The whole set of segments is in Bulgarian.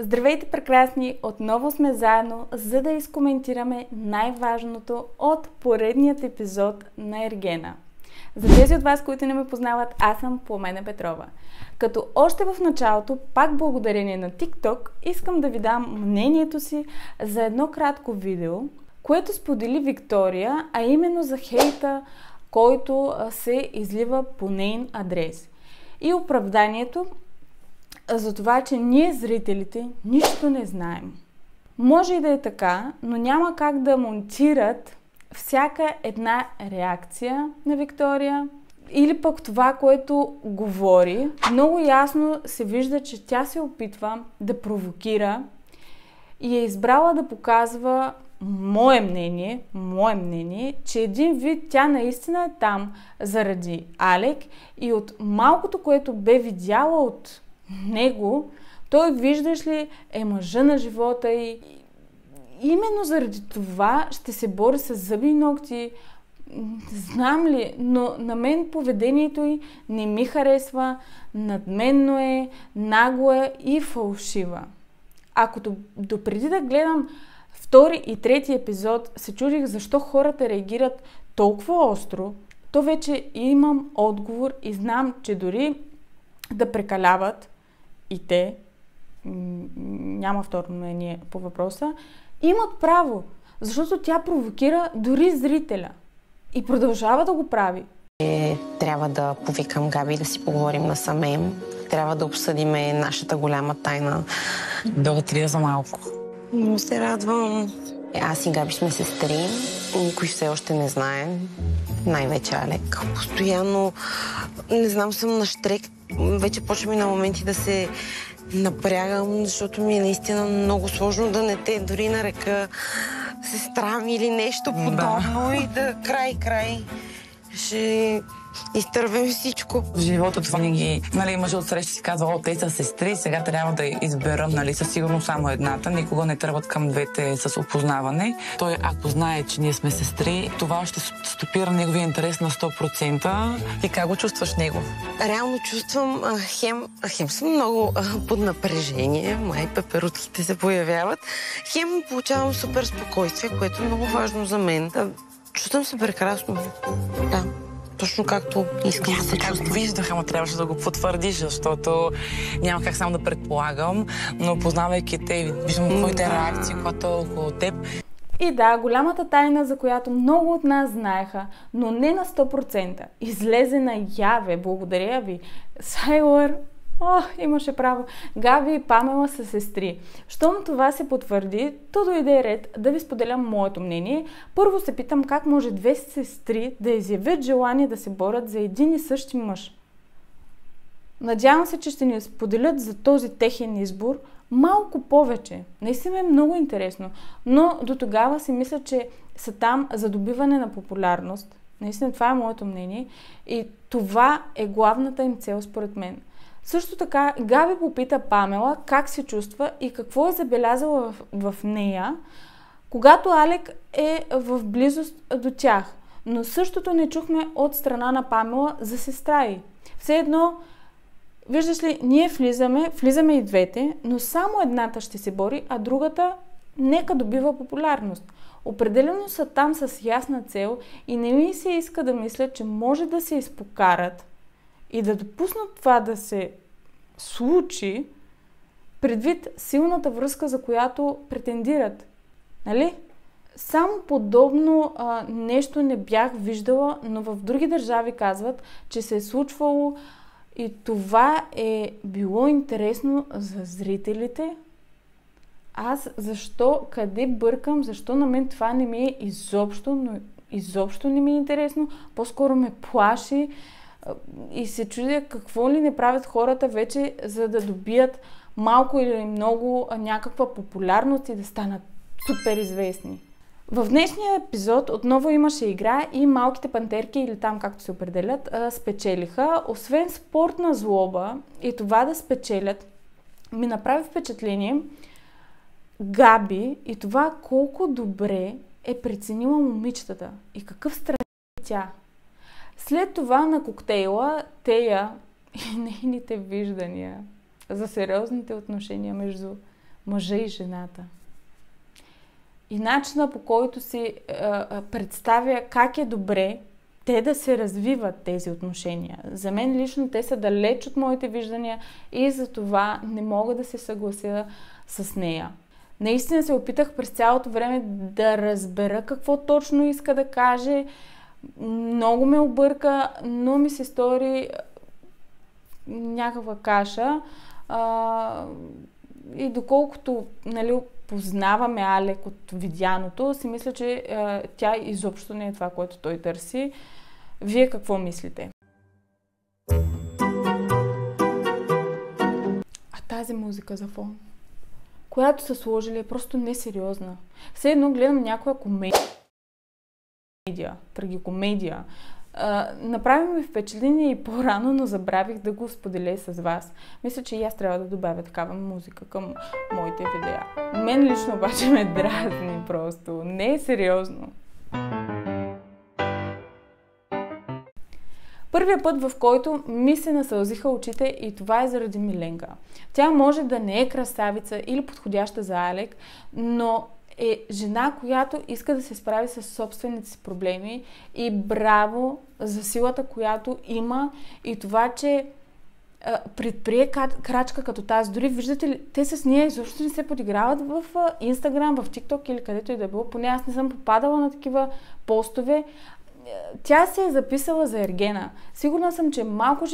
Здравейте, прекрасни! Отново сме заедно, за да изкоментираме най-важното от поредният епизод на Ергена. За тези от вас, които не ме познават, аз съм Пламена Петрова. Като още в началото, пак благодарение на TikTok, искам да ви дам мнението си за едно кратко видео, което сподели Виктория, а именно за хейта, който се излива по нейн адрес. И оправданието за това, че ние, зрителите, нищо не знаем. Може и да е така, но няма как да монтират всяка една реакция на Виктория или пък това, което говори. Много ясно се вижда, че тя се опитва да провокира и е избрала да показва мое мнение, че един вид тя наистина е там заради Алек и от малкото, което бе видяла от него, той, виждаш ли, е мъжа на живота и именно заради това ще се бори с зъби и ногти. Знам ли, но на мен поведението й не ми харесва, надменно е, нагло е и фалшива. Ако допреди да гледам втори и трети епизод се чудих защо хората реагират толкова остро, то вече имам отговор и знам, че дори да прекаляват и те, няма второ мнение по въпроса, имат право, защото тя провокира дори зрителя и продължава да го прави. Трябва да повикам Габи да си поговорим насаме. Трябва да обсъдим нашата голяма тайна. Да отрия за малко. Много се радвам. Аз и Габи сме сестри. Никой все още не знае. Най-вече Алек. Постоянно, не знам, съм на щрек. Вече почвам и на моменти да се напрягам, защото ми е наистина много сложно да не те дори нарека сестра ми или нещо подобно и да край. Ще изтървем всичко. В живота това винаги, мъжът от среща си казва, те са сестри, сега трябва да избера, със сигурност само едната. Никога не тръгват към двете с опознаване. Той, ако знае, че ние сме сестри, това ще стопира неговия интерес на 100%. И как го чувстваш него? Реално чувствам, хем съм много под напрежение, май пеперутките се появяват. Хем получавам супер спокойствие, което е много важно за мен. Чувствам се прекрасно. Да. Точно както искам да се чувствам. Как виждах, ама трябваше да го потвърдиш, защото няма как само да предполагам, но познавайки те, виждам твоите реакции, когато е около теб. И да, голямата тайна, за която много от нас знаеха, но не на 100%, излезе наяве. Благодаря ви. Сайлър, имаше право. Габи и Памела са сестри. Щом това се потвърди, то дойде ред да ви споделям моето мнение. Първо се питам как може две сестри да изявят желание да се борят за един и същи мъж. Надявам се, че ще ни споделят за този техен избор малко повече. Наистина е много интересно. Но до тогава си мисля, че са там за добиване на популярност. Наистина това е моето мнение. И това е главната им цел според мен. Също така, Габи попита Памела как се чувства и какво е забелязала в нея, когато Алек е в близост до тях. Но същото не чухме от страна на Памела за сестра й. Все едно, виждаш ли, ние влизаме и двете, но само едната ще се бори, а другата нека добива популярност. Определено са там с ясна цел и не ми се иска да мисля, че може да се изпокарат и да допуснат това да се случи предвид силната връзка, за която претендират. Нали? Само подобно нещо не бях виждала, но в други държави казват, че се е случвало и това е било интересно за зрителите. Аз къде бъркам, защо на мен това не ми е изобщо не ми е интересно, по-скоро ме плаши и се чудя какво ли не правят хората вече, за да добият малко или много някаква популярност и да станат супер известни. В днешния епизод отново имаше игра и малките пантерки, или там както се определят, спечелиха. Освен спортна злоба и това да спечелят, ми направи впечатление Габи и това колко добре е преценила момичетата и какъв страх е тя. След това на коктейла Тея и нейните виждания за сериозните отношения между мъжа и жената. И начина, по който си представя как е добре те да се развиват тези отношения. За мен лично те са далеч от моите виждания и за това не мога да се съглася с нея. Наистина се опитах през цялото време да разбера какво точно иска да каже. Много ме обърка, но ми се стори някаква каша. И доколкото, нали, познаваме Алек от видяното, си мисля, че тя изобщо не е това, което той търси. Вие какво мислите? А тази музика за фон, която са сложили, е просто несериозна. Все едно гледам някоя комедия, трагикомедия. Направи ми впечатление и по-рано, но забравих да го споделя с вас. Мисля, че и аз трябва да добавя такава музика към моите видеа. Мен лично обаче ме дразни просто. Не е сериозно. Първият път, в който ми се насълзиха очите, и това е заради Миленка. Тя може да не е красавица или подходяща за Алек, но е жена, която иска да се справи с собствените си проблеми, и браво за силата, която има, и това, че предприе крачка като тази. Дори виждате ли, те с нея изобщо не се подиграват в Инстаграм, в ТикТок или където и да било. Поне аз не съм попадала на такива постове. Тя се е записала за ергена. Сигурна съм, че малко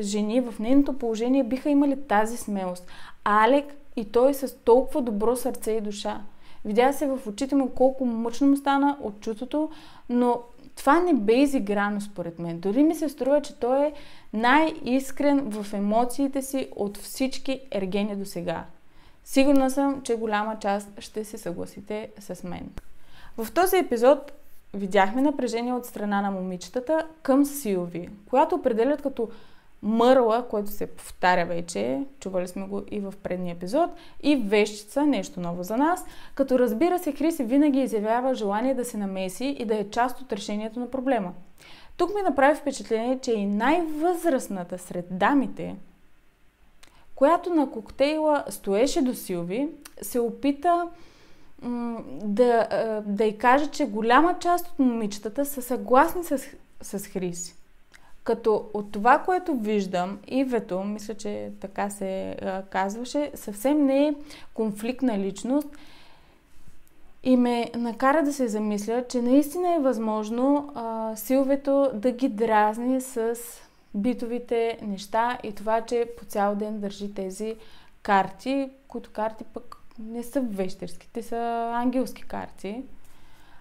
жени в нейното положение биха имали тази смелост. Алек и той с толкова добро сърце и душа. Видя се в очите му колко мъчно му стана от чувството, но това не бе изиграно според мен. Дори ми се струва, че той е най-искрен в емоциите си от всички ергени до сега. Сигурна съм, че голяма част ще се съгласите с мен. В този епизод видяхме напрежение от страна на момичетата към Силви, която определят като мърла, което се повтаря вече, чували сме го и в предния епизод, и вещица, нещо ново за нас, като разбира се, Хриси винаги изявява желание да се намеси и да е част от решението на проблема. Тук ми направи впечатление, че и най-възрастната сред дамите, която на коктейла стоеше до Силви, се опита да й каже, че голяма част от момичетата са съгласни с Хриси. Като от това, което виждам, Ивето, мисля, че така се казваше, съвсем не е конфликтна личност и ме накара да се замисля, че наистина е възможно Силвето да ги дразни с битовите неща и това, че по цял ден държи тези карти, които карти пък не са вещерски, те са ангелски карти.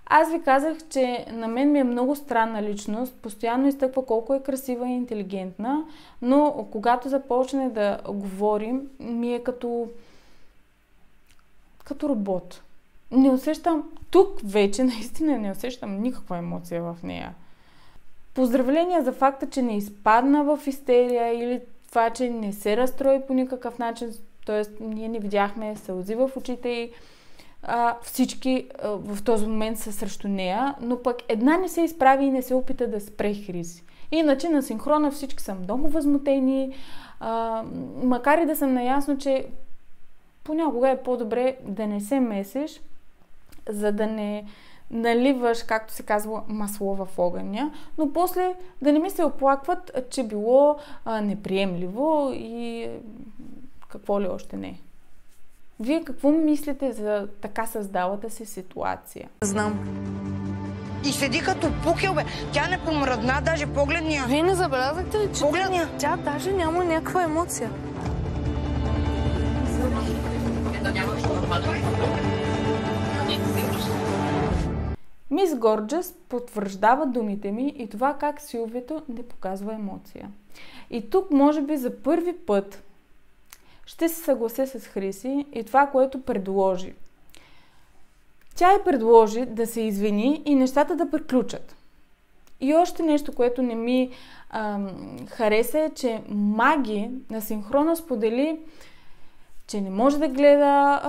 Аз ви казах, че на мен ми е много странна личност, постоянно изтъква колко е красива и интелигентна, но когато започне да говорим, ми е като робот. Не усещам, тук вече наистина не усещам никаква емоция в нея. Поздравления за факта, че не изпадна в истерия или това, че не се разстрои по никакъв начин, т.е. ние не видяхме сълзи в очите и всички в този момент са срещу нея, но пък една не се изправи и не се опита да спре Хриси. Иначе на синхрона всички са много възмутени, макар и да съм наясно, че понякога е по-добре да не се месиш, за да не наливаш, както се казва, масло в огъня, но после да не ми се оплакват, че било неприемливо и какво ли още не. Вие какво мислите за така създалата си ситуация? Знам. И седи като пукел, бе. Тя не помръдна, даже погледния. Вие не забелязахте ли, че Погледния. тя даже няма някаква емоция? Мис Горджас потвърждава думите ми и това как Силвито не показва емоция. И тук, може би за първи път, ще се съглася с Хриси и това, което предложи. Тя й предложи да се извини и нещата да приключат. И още нещо, което не ми хареса е, че Маги на синхрона сподели, че не може да гледа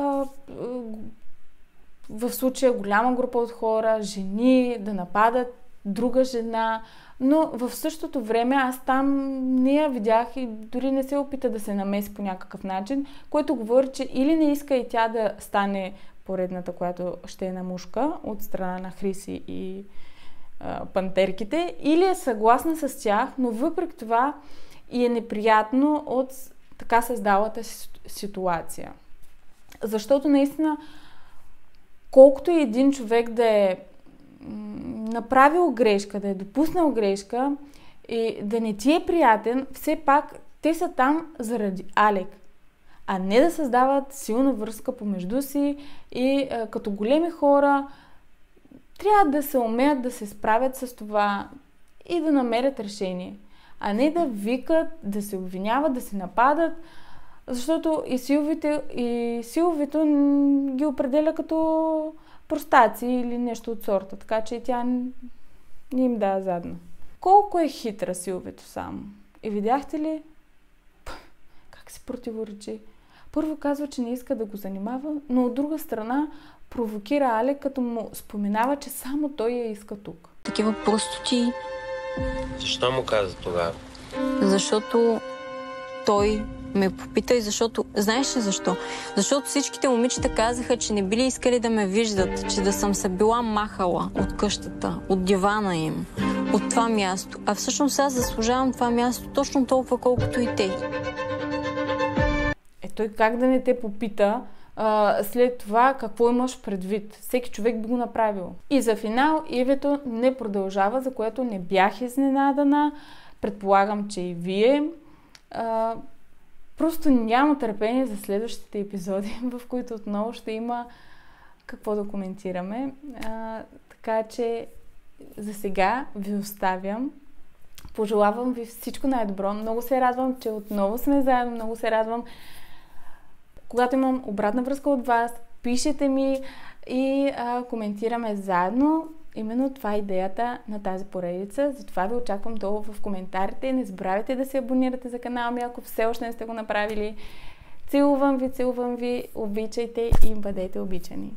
в случая голяма група от хора, жени, да нападат друга жена, но в същото време аз там не я видях и дори не се опита да се намеси по някакъв начин, което говори, че или не иска и тя да стане поредната, която ще е на мушка от страна на Хриси и пантерките, или е съгласна с тях, но въпреки това и е неприятно от така създалата ситуация. Защото наистина, колкото и един човек да е направил грешка, да е допуснал грешка и да не ти е приятен, все пак те са там заради Алек, а не да създават силна връзка помежду си и като големи хора трябва да се умеят да се справят с това и да намерят решение, а не да викат, да се обвиняват, да се нападат, защото и Силвито ги определя като простаци или нещо от сорта, така че тя не им дава задна. Колко е хитра Силвито само. И видяхте ли как се противоречи? Първо казва, че не иска да го занимава, но от друга страна провокира Алек, като му споменава, че само той я иска тук. Такива простоти. Защо му каза тогава? Защото той ме попита и защото... Знаеш ли защо? Защото всичките момичета казаха, че не били искали да ме виждат, че да съм се била махала от къщата, от дивана им, от това място. А всъщност аз заслужавам това място точно толкова, колкото и те. Той как да не те попита след това какво имаш предвид? Всеки човек би го направил. И за финал Ивето не продължава, за което не бях изненадана. Предполагам, че и вие. Просто няма търпение за следващите епизоди, в които отново ще има какво да коментираме. Така че за сега ви оставям. Пожелавам ви всичко най-добро. Много се радвам, че отново сме заедно. Много се радвам, когато имам обратна връзка от вас. Пишете ми и коментираме заедно. Именно това е идеята на тази поредица. Затова ви очаквам долу в коментарите. Не забравяйте да се абонирате за канала ми, ако все още не сте го направили. Целувам ви, обичайте и бъдете обичани.